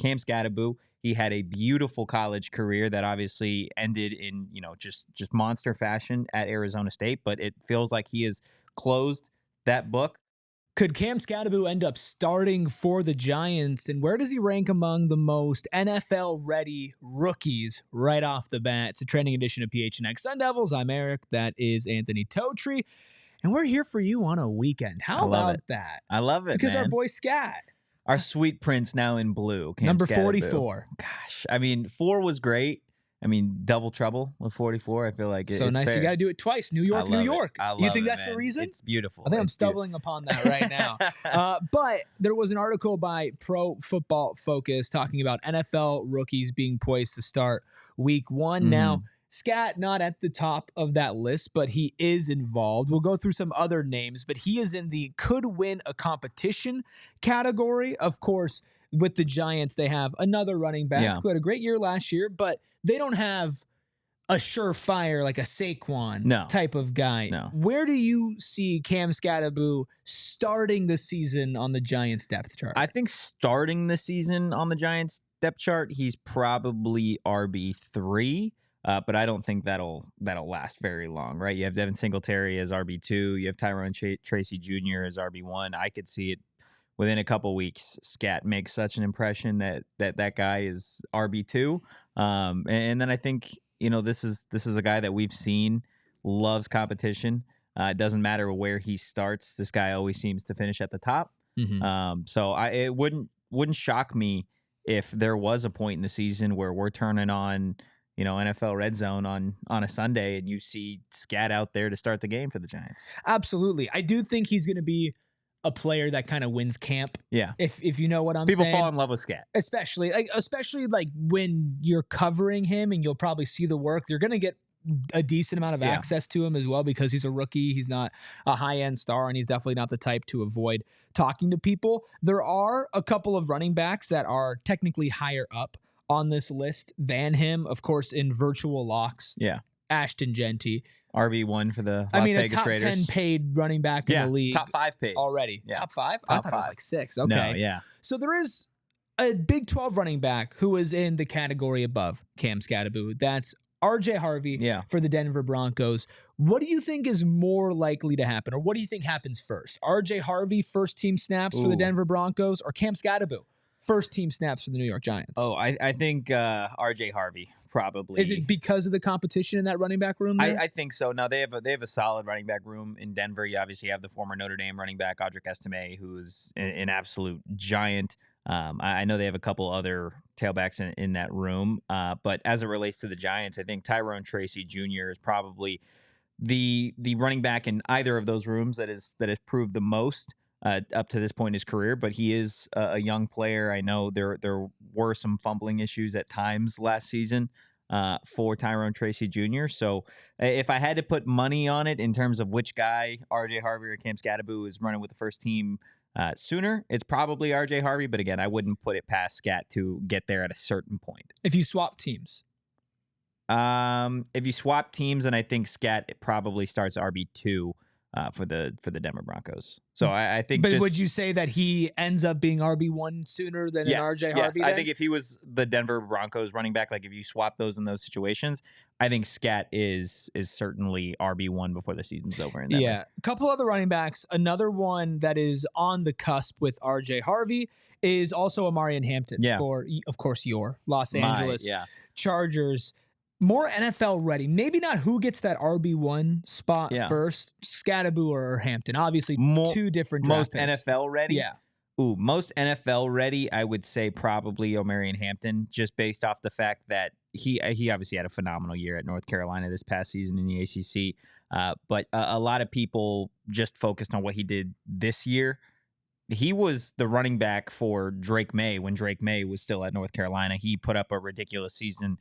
Cam Skattebo. He had a beautiful college career that obviously ended in, just monster fashion at Arizona State, but it feels like he has closed that book. Could Cam Skattebo end up starting for the Giants, and where does he rank among the most NFL-ready rookies right off the bat? It's a trending edition of PHNX Sun Devils. I'm Eric. That is Anthony Totri, and we're here for you on a weekend. How about that? I love it, because man. Our boy Scat. Our sweet prince now in blue. Cam Number Skattebo. 44. Gosh, 4 was great. Double trouble with 44. I feel like so it's nice. fair. You got to do it twice. New York, New York. You think that's man. the reason? It's beautiful. I think I'm stumbling upon that right now. But there was an article by Pro Football Focus talking about NFL rookies being poised to start week 1. Now, Scat not at the top of that list, but he is involved. We'll go through some other names, but he is in the could win a competition category. Of course, with the Giants, they have another running back who had a great year last year, but they don't have a surefire like a Saquon type of guy. No. Where do you see Cam Scataboo starting the season on the Giants depth chart? I think starting the season on the Giants depth chart, he's probably RB3. But I don't think that'll last very long, right? You have Devin Singletary as RB2. You have Tyrone Tracy Jr. as RB1. I could see it within a couple weeks. Scat makes such an impression that guy is RB2. And then I think this is a guy that we've seen loves competition. It doesn't matter where he starts. This guy always seems to finish at the top. So it wouldn't shock me if there was a point in the season where we're turning on NFL Red Zone on a Sunday and you see Scat out there to start the game for the Giants. Absolutely. I do think he's going to be a player that kind of wins camp. Yeah. If you know what I'm People saying. fall in love with Scat. Especially when you're covering him and you'll probably see the work. You're going to get a decent amount of access to him as well because he's a rookie. He's not a high-end star, and he's definitely not the type to avoid talking to people. There are a couple of running backs that are technically higher up on this list than him, of course, in virtual locks. Yeah. Ashton Genty. RB1 for the Las Vegas a top Raiders. 10 paid running back in the league. Top 5 paid. Already. Yeah. Top 5? Top I thought 5. it was like 6. Okay. No, yeah. So there is a Big 12 running back who is in the category above Cam Skattebo. That's RJ Harvey for the Denver Broncos. What do you think is more likely to happen, or what do you think happens first? RJ Harvey, first team snaps for the Denver Broncos, or Cam Skattebo, first team snaps for the New York Giants? Oh, I think RJ Harvey probably. Is it because of the competition in that running back room there? I think so. No, they have a solid running back room in Denver. You obviously have the former Notre Dame running back Audric Estime, who's an absolute giant. I know they have a couple other tailbacks in that room. But as it relates to the Giants, I think Tyrone Tracy Jr. is probably the running back in either of those rooms that has proved the most up to this point in his career. But he is a young player. I know there were some fumbling issues at times last season for Tyrone Tracy Jr. So if I had to put money on it in terms of which guy, RJ Harvey or Cam Skattebo, is running with the first team sooner, it's probably RJ Harvey. But again, I wouldn't put it past Scat to get there at a certain point. If you swap teams. If you swap teams, then I think Scat probably starts RB2 for the Denver Broncos. So I think. But would you say that he ends up being RB1 sooner than an RJ Harvey? Yes, I think if he was the Denver Broncos running back, like if you swap those in those situations, I think Scat is certainly RB1 before the season's over. In a couple other running backs. Another one that is on the cusp with RJ Harvey is also Amarian Hampton for, of course, your Los Angeles Chargers. More NFL ready. Maybe not who gets that RB1 spot first, Skattebo or Hampton. Obviously, two different draft picks. Most NFL ready? Yeah. Ooh, most NFL ready, I would say probably Amarian Hampton, just based off the fact that he obviously had a phenomenal year at North Carolina this past season in the ACC. But a lot of people just focused on what he did this year. He was the running back for Drake May when Drake May was still at North Carolina. He put up a ridiculous season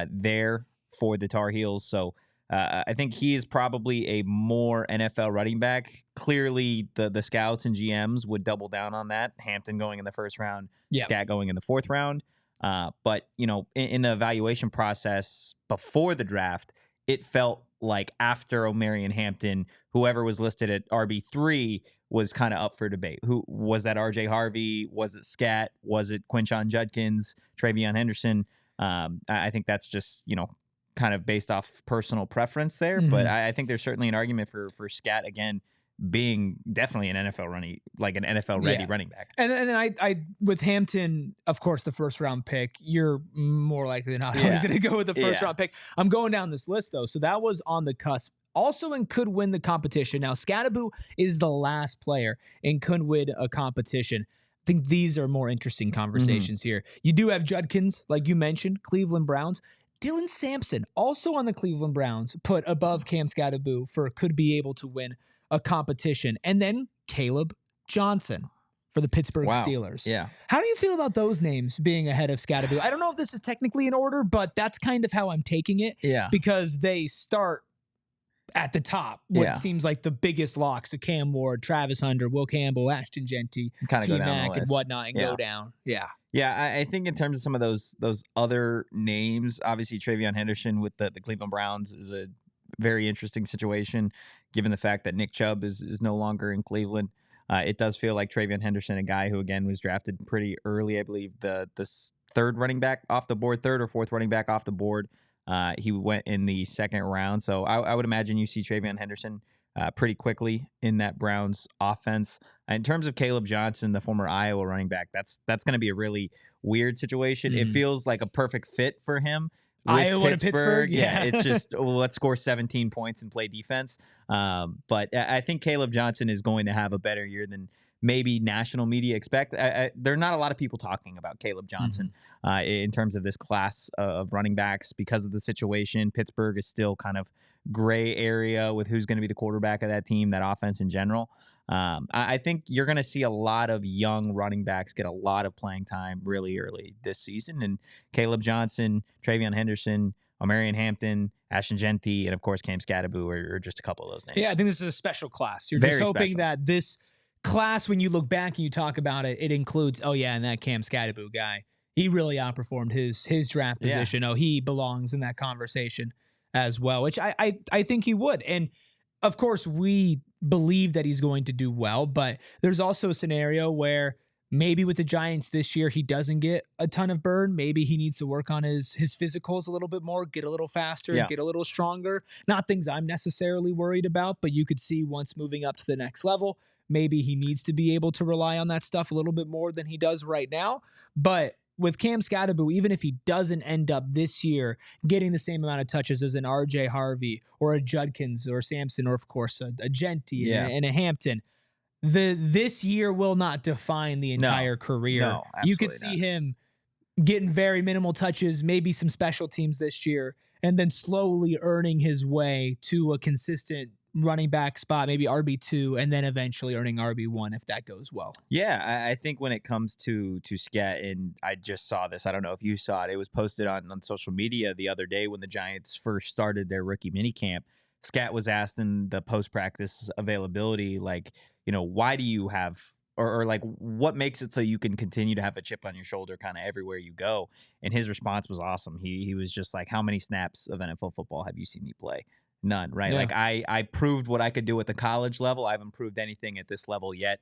there for the Tar Heels. So I think he is probably a more NFL running back. Clearly, the scouts and GMs would double down on that. Hampton going in the first round, Scat going in the fourth round. But, in the evaluation process before the draft, it felt like after Amarian Hampton, whoever was listed at RB3 was kind of up for debate. Who was that? RJ Harvey? Was it Scat? Was it Quinshon Judkins? Travion Henderson? I think that's just, kind of based off personal preference there. But I think there's certainly an argument for Scat again being definitely an NFL ready running back. And then I with Hampton, of course, the first round pick, you're more likely than not always going to go with the first round pick. I'm going down this list though. So that was on the cusp. Also and could win the competition. Now, Scataboo is the last player and could win a competition. I think these are more interesting conversations here. You do have Judkins, like you mentioned, Cleveland Browns. Dylan Sampson, also on the Cleveland Browns, put above Cam Skattebo for could be able to win a competition. And then Caleb Johnson for the Pittsburgh Steelers. Yeah. How do you feel about those names being ahead of Skattebo? I don't know if this is technically in order, but that's kind of how I'm taking it. Yeah. Because they start at the top, what seems like the biggest locks of Cam Ward, Travis Hunter, Will Campbell, Ashton Genty, T-Mac, and whatnot, and go down. Yeah. Yeah, I think in terms of some of those other names, obviously Travion Henderson with the Cleveland Browns is a very interesting situation, given the fact that Nick Chubb is no longer in Cleveland. It does feel like Travion Henderson, a guy who, again, was drafted pretty early, I believe the third running back off the board, third or fourth running back off the board. He went in the second round. So I would imagine you see Travion Henderson pretty quickly in that Browns offense. In terms of Caleb Johnson, the former Iowa running back, that's going to be a really weird situation. It feels like a perfect fit for him. Iowa to Pittsburgh. Yeah. It's just, let's score 17 points and play defense. But I think Caleb Johnson is going to have a better year than maybe national media expect. There are not a lot of people talking about Caleb Johnson in terms of this class of running backs because of the situation. Pittsburgh is still kind of gray area with who's going to be the quarterback of that team, that offense in general. I think you're going to see a lot of young running backs get a lot of playing time really early this season. And Caleb Johnson, Travion Henderson, Omarion Hampton, Ashton Genty, and of course Cam Scataboo are just a couple of those names. Yeah, I think this is a special class. You're just hoping that this class, when you look back and you talk about it, it includes, and that Cam Skattebo guy, he really outperformed his draft position. Oh, he belongs in that conversation as well, which I think he would. And of course, we believe that he's going to do well, but there's also a scenario where maybe with the Giants this year, he doesn't get a ton of burn. Maybe he needs to work on his physicals a little bit more, get a little faster, get a little stronger. Not things I'm necessarily worried about, but you could see once moving up to the next level, maybe he needs to be able to rely on that stuff a little bit more than he does right now. But with Cam Skattebo, even if he doesn't end up this year getting the same amount of touches as an RJ Harvey or a Judkins or a Sampson or, of course, a Genty and a Hampton, this year will not define the entire career. No, you could see him getting very minimal touches, maybe some special teams this year, and then slowly earning his way to a consistent running back spot, maybe RB2, and then eventually earning RB1 if that goes well. Yeah, I think when it comes to Scat, and I just saw this, I don't know if you saw it, it was posted on social media the other day when the Giants first started their rookie minicamp. Scat was asked in the post-practice availability, like, why do you have, or like, what makes it so you can continue to have a chip on your shoulder kind of everywhere you go? And his response was awesome. He was just like, how many snaps of NFL football have you seen me play? None, right? Yeah. Like I proved what I could do at the college level. I haven't proved anything at this level yet.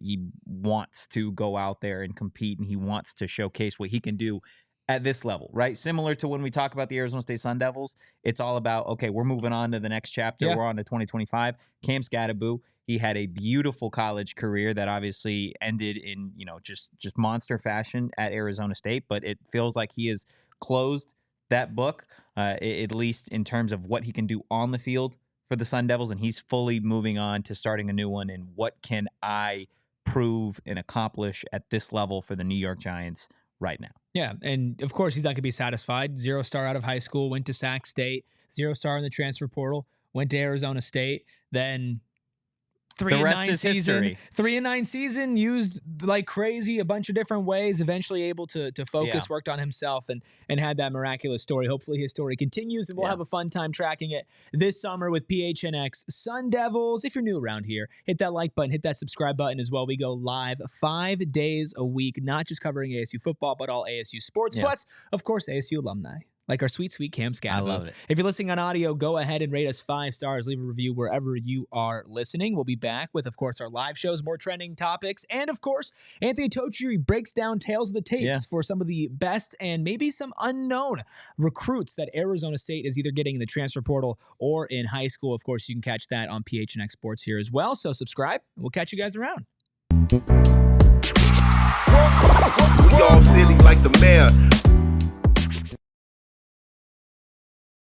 He wants to go out there and compete, and he wants to showcase what he can do at this level, right? Similar to when we talk about the Arizona State Sun Devils, it's all about, okay, we're moving on to the next chapter. Yeah. We're on to 2025. Cam Skattebo, he had a beautiful college career that obviously ended in, just monster fashion at Arizona State, but it feels like he has closed that book, at least in terms of what he can do on the field for the Sun Devils, and he's fully moving on to starting a new one. And what can I prove and accomplish at this level for the New York Giants right now? Yeah, and of course he's not going to be satisfied. 0-star out of high school, went to Sac State, 0-star in the transfer portal, went to Arizona State, then 3-9 season. History. 3-9 season, used like crazy, a bunch of different ways, eventually able to focus, worked on himself, and had that miraculous story. Hopefully his story continues, and we'll have a fun time tracking it this summer with PHNX Sun Devils. If you're new around here, hit that like button, hit that subscribe button as well. We go live 5 days a week, not just covering ASU football, but all ASU sports, plus, of course, ASU alumni. like our sweet Cam Skattebo. I love it. If you're listening on audio, go ahead and rate us 5 stars. Leave a review wherever you are listening. We'll be back with, of course, our live shows, more trending topics, and, of course, Anthony Tochiri breaks down tales of the tapes for some of the best and maybe some unknown recruits that Arizona State is either getting in the transfer portal or in high school. Of course, you can catch that on PHNX Sports here as well. So subscribe, and we'll catch you guys around. We all silly like the mayor.